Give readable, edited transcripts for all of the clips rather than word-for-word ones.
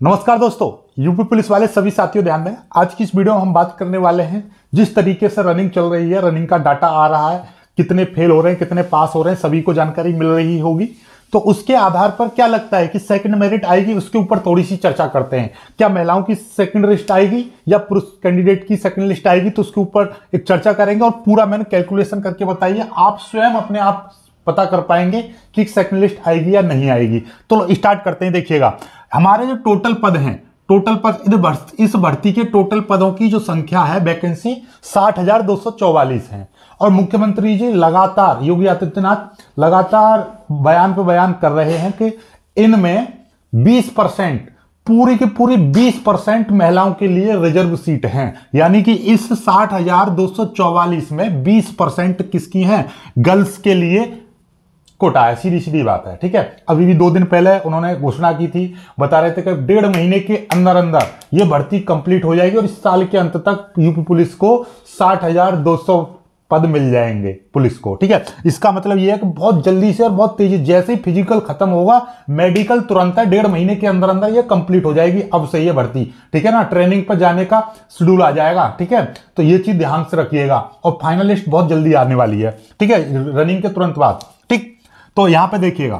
नमस्कार दोस्तों, UP police वाले सभी साथियों ध्यान दें। आज की इस वीडियो में हम बात करने वाले हैं जिस तरीके से रनिंग चल रही है, रनिंग का डाटा आ रहा है, कितने फेल हो रहे हैं, कितने पास हो रहे हैं, सभी को जानकारी मिल रही होगी। तो उसके आधार पर क्या लगता है कि सेकंड मेरिट आएगी, उसके ऊपर थोड़ी सी चर्चा करते हैं। क्या महिलाओं की सेकंड लिस्ट आएगी या पुरुष कैंडिडेट की सेकंड लिस्ट आएगी, तो उसके ऊपर एक चर्चा करेंगे और पूरा मैंने कैलकुलेशन करके बताइए, आप स्वयं अपने आप पता कर पाएंगे कि सेकंड लिस्ट आएगी या नहीं आएगी। तो स्टार्ट करते हैं। देखिएगा, हमारे जो टोटल पद हैं, टोटल पद इस भर्ती के टोटल पदों की जो संख्या है, वैकेंसी 60,244 है। और मुख्यमंत्री जी लगातार, योगी आदित्यनाथ लगातार बयान पे बयान कर रहे हैं कि इनमें 20%, पूरी की पूरी 20% महिलाओं के लिए रिजर्व सीट हैं। यानी कि इस 60,244 में 20% किसकी हैं? गर्ल्स के लिए कोटा है। सीधी सीधी बात है, ठीक है। अभी भी 2 दिन पहले उन्होंने घोषणा की थी, बता रहे थे कि 1.5 महीने के अंदर अंदर ये भर्ती कंप्लीट हो जाएगी और इस साल के अंत तक यूपी पुलिस को 60,200 पद मिल जाएंगे पुलिस को, ठीक है। इसका मतलब ये है कि बहुत जल्दी से और बहुत तेजी, जैसे ही फिजिकल खत्म होगा, मेडिकल तुरंत है, 1.5 महीने के अंदर अंदर ये कंप्लीट हो जाएगी। अब से ये भर्ती, ठीक है ना, ट्रेनिंग पर जाने का शेड्यूल आ जाएगा, ठीक है। तो ये चीज ध्यान से रखिएगा। और फाइनल लिस्ट बहुत जल्दी आने वाली है, ठीक है, रनिंग के तुरंत बाद, ठीक। तो यहां पे देखिएगा,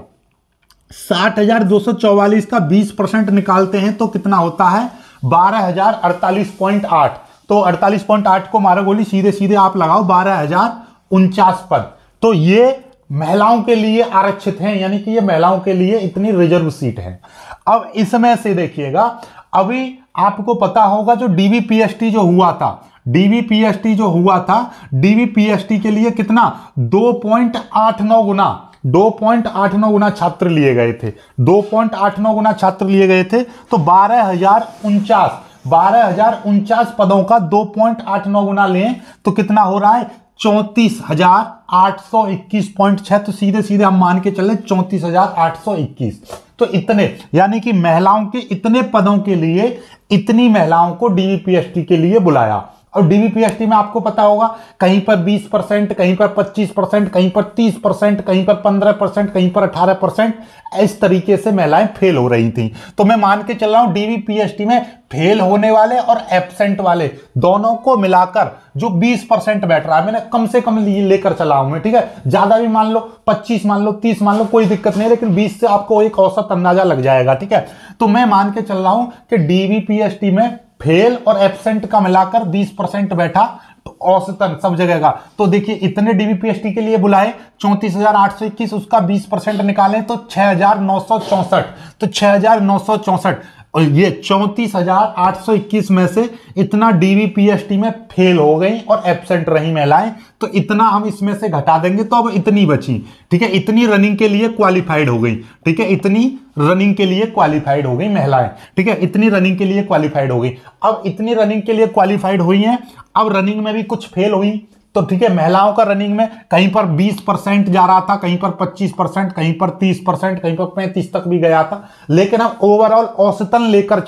60,244 का 20% निकालते हैं तो कितना होता है? 12,048.8। तो 48.8 को मारा गोली, सीधे सीधे आप लगाओ, 12,049 पद। तो ये महिलाओं के लिए आरक्षित हैं, यानी कि ये महिलाओं के लिए इतनी रिजर्व सीट है। अब इसमें से देखिएगा, अभी आपको पता होगा जो डीवीपीएसटी जो हुआ था, डीवीपीएसटी जो हुआ था, डीवीपीएसटी के लिए कितना? 2.89 गुना, 2.89 गुना छात्र लिए गए थे, 2.89 गुना छात्र लिए गए थे। तो 12,049 पदों का 2.89 गुना लें तो कितना हो रहा है? 34,821.6। तो सीधे सीधे हम मान के चले 34,821। तो इतने, यानी कि महिलाओं के इतने पदों के लिए इतनी महिलाओं को डीवीपीएसटी के लिए बुलाया। और डीवीपीएसटी में आपको पता होगा, कहीं पर 20%, कहीं पर 25%, कहीं पर 30%, कहीं पर 15%, कहीं पर 18%, इस तरीके से महिलाएं फेल हो रही थी। तो मैं मान के चल रहा हूं डीवीपीएसटी में फेल होने वाले और एब्सेंट वाले दोनों को मिलाकर जो 20% बैठ रहा है, मैंने कम से कम लेकर चला हूं मैं, ठीक है। ज्यादा भी मान लो, 25 मान लो, 30 मान लो, कोई दिक्कत नहीं, लेकिन 20 से आपको एक औसत अंदाजा लग जाएगा, ठीक है। तो मैं मान के चल रहा हूं कि डीवीपीएसटी में फेल और एब्सेंट का मिलाकर 20% बैठा, तो औसतन सब जगह का। तो देखिए, इतने डीवीपीएसटी के लिए बुलाए, 34,821, उसका 20% निकालें तो 6,964। तो 6,964 और ये 34,821 में से इतना डीवीपीएसटी में फेल हो गई और एब्सेंट रही महिलाएं, तो इतना हम इसमें से घटा देंगे तो अब इतनी बची, ठीक है। इतनी रनिंग के लिए क्वालिफाइड हो गई, ठीक है, इतनी रनिंग के लिए क्वालिफाइड हो गई महिलाएं, ठीक है, इतनी रनिंग के लिए क्वालिफाइड हो गई। अब इतनी रनिंग के लिए क्वालिफाइड हुई हैं, अब रनिंग में भी कुछ फेल हुई, तो ठीक है, महिलाओं का रनिंग में कहीं पर 20% जा रहा था, कहीं पर 25%, कहीं पर 30%, कहीं पर 35 तक भी गया था। लेकिन अब ओवरऑल औसतन लेकर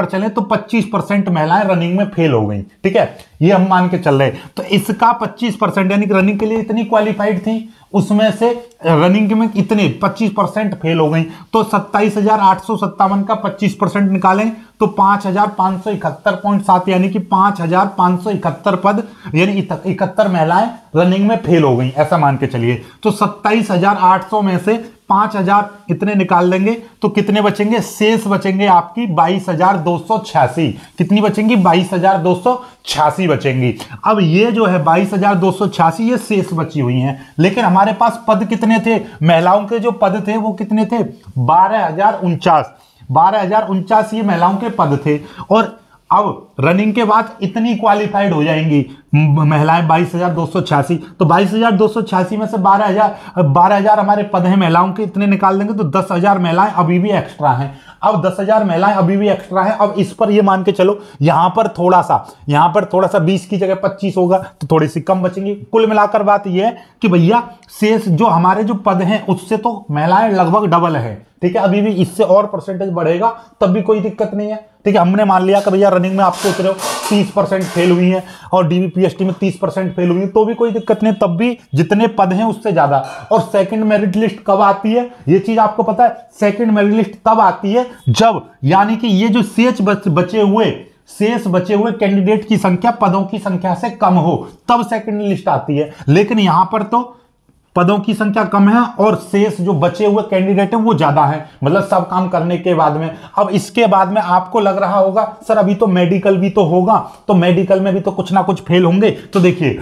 चलें तो 25% महिलाएं रनिंग में फेल हो गई, ठीक है, ये हम मान के चल रहे। तो इसका 25%, यानी कि रनिंग के लिए इतनी क्वालिफाइड थी, उसमें से रनिंग में इतने 25% फेल हो गई। तो 27,857 का 25% निकालें तो 5,571.7, यानी कि 5,571 पद, यानी 71 महिलाएं रनिंग में फेल हो गई, ऐसा मान के चलिए। तो 27,800 में से 5,000 इतने निकाल लेंगे तो कितने बचेंगे? शेष बचेंगे आपकी 22,286। कितनी बचेंगी? 22,286 बचेंगी। अब ये जो है 22,286 ये शेष बची हुई हैं, लेकिन हमारे पास पद कितने थे? महिलाओं के जो पद थे वो कितने थे? 12,049 ये महिलाओं के पद थे। और अब रनिंग के बाद इतनी क्वालिफाइड हो जाएंगी महिलाएं 22,286। तो 22,286 में से 12,000 हमारे पद हैं महिलाओं के, इतने निकाल देंगे तो 10,000 महिलाएं अभी भी एक्स्ट्रा हैं। अब 10,000 महिलाएं अभी भी एक्स्ट्रा हैं। अब इस पर ये मान के चलो, यहां पर थोड़ा सा 20 की जगह 25 होगा तो थोड़ी सी कम बचेंगी। कुल मिलाकर बात यह है कि भैया शेष जो हमारे जो पद हैं उससे तो महिलाएं लगभग डबल है, ठीक है, अभी भी इससे और परसेंटेज बढ़ेगा तब भी कोई दिक्कत नहीं है। ठीक है, हमने मान लिया कि भैया रनिंग में आप सोच रहे हो 30% फेल हुई है और डीबीपीएसटी में 30% फेल हुई है, तो भी कोई दिक्कत नहीं, तब भी जितने पद हैं उससे ज्यादा। और सेकंड मेरिट लिस्ट कब आती है ये चीज आपको पता है? सेकंड मेरिट लिस्ट तब आती है जब, यानी कि ये जो शेष बचे हुए कैंडिडेट की संख्या पदों की संख्या से कम हो, तब सेकंड लिस्ट आती है। लेकिन यहां पर तो पदों की संख्या कम है और शेष जो बचे हुए कैंडिडेट है वो ज्यादा है, मतलब सब काम करने के बाद में। अब इसके बाद में आपको लग रहा होगा सर अभी तो मेडिकल भी तो होगा, तो मेडिकल में भी तो कुछ ना कुछ फेल होंगे। तो देखिए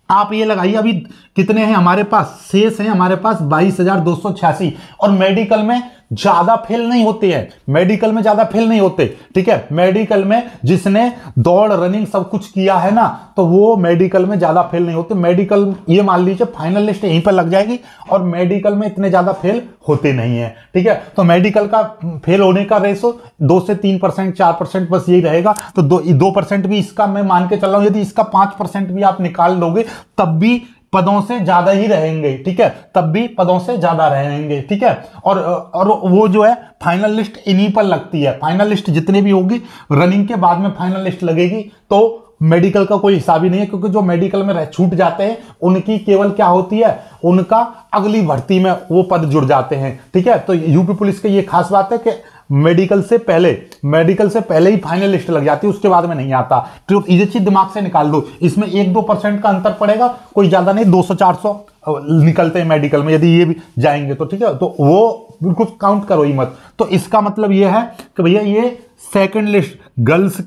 आप ये लगाइए, अभी कितने हैं हमारे पास, शेष हैं हमारे पास 22,286, और मेडिकल में ज्यादा फेल नहीं होते हैं, मेडिकल में ज्यादा फेल नहीं होते। ठीक है, मेडिकल में जिसने दौड़ रनिंग सब कुछ किया है ना, तो वो मेडिकल में ज्यादा फेल नहीं होते। मेडिकल ये मान लीजिए फाइनल लिस्ट यहीं पर लग जाएगी और मेडिकल में इतने ज्यादा फेल होते नहीं है। ठीक है, तो मेडिकल का फेल होने का रेशो 2 से 3%, 4% बस यही रहेगा। तो 2% भी इसका मैं मान के चल रहा हूं, यदि इसका 5% भी आप निकाल लोगे तब भी पदों से ज्यादा ही रहेंगे। ठीक है, तब भी पदों से ज्यादा रहेंगे। ठीक है, और वो जो है फाइनल लिस्ट इन्हीं पर लगती है। फाइनल लिस्ट जितने भी होगी रनिंग के बाद में फाइनल लिस्ट लगेगी, तो मेडिकल का कोई हिसाब ही नहीं है, क्योंकि जो मेडिकल में छूट जाते हैं उनकी केवल क्या होती है, उनका अगली भर्ती में वो पद जुड़ जाते हैं। ठीक है, तो यूपी पुलिस की ये खास बात है कि मेडिकल से पहले ही फाइनल लिस्ट लग जाती है, उसके बाद में नहीं आता। तो ये चीज दिमाग से निकाल दो, इसमें 1-2% का अंतर पड़ेगा, कोई ज्यादा नहीं, 200-400 निकलते हैं मेडिकल में यदि ये भी जाएंगे तो। ठीक है, तो वो बिल्कुल काउंट करो ही मत। तो इसका मतलब ये है कि भैया ये सेकंड लिस्ट गर्ल्स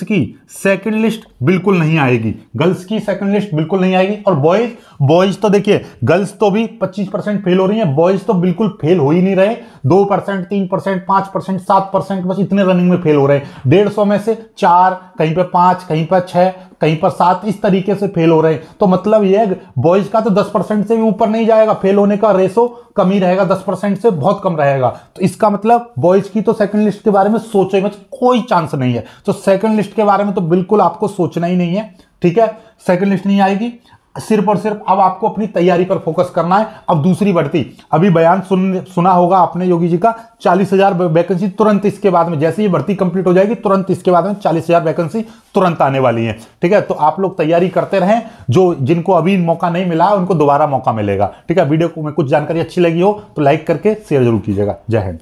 की सेकंड लिस्ट बिल्कुल नहीं आएगी, गर्ल्स की सेकंड लिस्ट बिल्कुल नहीं आएगी। और बॉयज तो देखिए, गर्ल्स तो भी 25% फेल हो रही है, बॉयज तो बिल्कुल फेल हो ही नहीं रहे, 2%, 3%, 5%, 7% बस इतने रनिंग में फेल हो रहे हैं। 150 में से 4, कहीं पे 5, कहीं पर 6, कहीं पर 7, इस तरीके से फेल हो रहे हैं। तो मतलब यह बॉयज का तो 10% से भी ऊपर नहीं जाएगा, फेल होने का रेशो कम ही रहेगा, 10% से बहुत कम रहेगा। तो इसका मतलब बॉयज की तो सेकंड लिस्ट के बारे में सोचे मत, कोई चांस नहीं है। तो सेकंड लिस्ट के बारे में तो बिल्कुल आपको सोचना ही नहीं है। ठीक है, सेकंड लिस्ट नहीं आएगी, सिर्फ और सिर्फ अब आपको अपनी तैयारी पर फोकस करना है। अब दूसरी भर्ती, अभी बयान सुना होगा आपने योगी जी का, 40,000 वैकेंसी तुरंत इसके बाद में, जैसे ये भर्ती कंप्लीट हो जाएगी तुरंत इसके बाद में 40,000 वैकेंसी तुरंत आने वाली है। ठीक है, तो आप लोग तैयारी करते रहें, जिनको अभी मौका नहीं मिला है उनको दोबारा मौका मिलेगा। ठीक है, वीडियो को में कुछ जानकारी अच्छी लगी हो तो लाइक करके शेयर जरूर कीजिएगा। जय हिंद।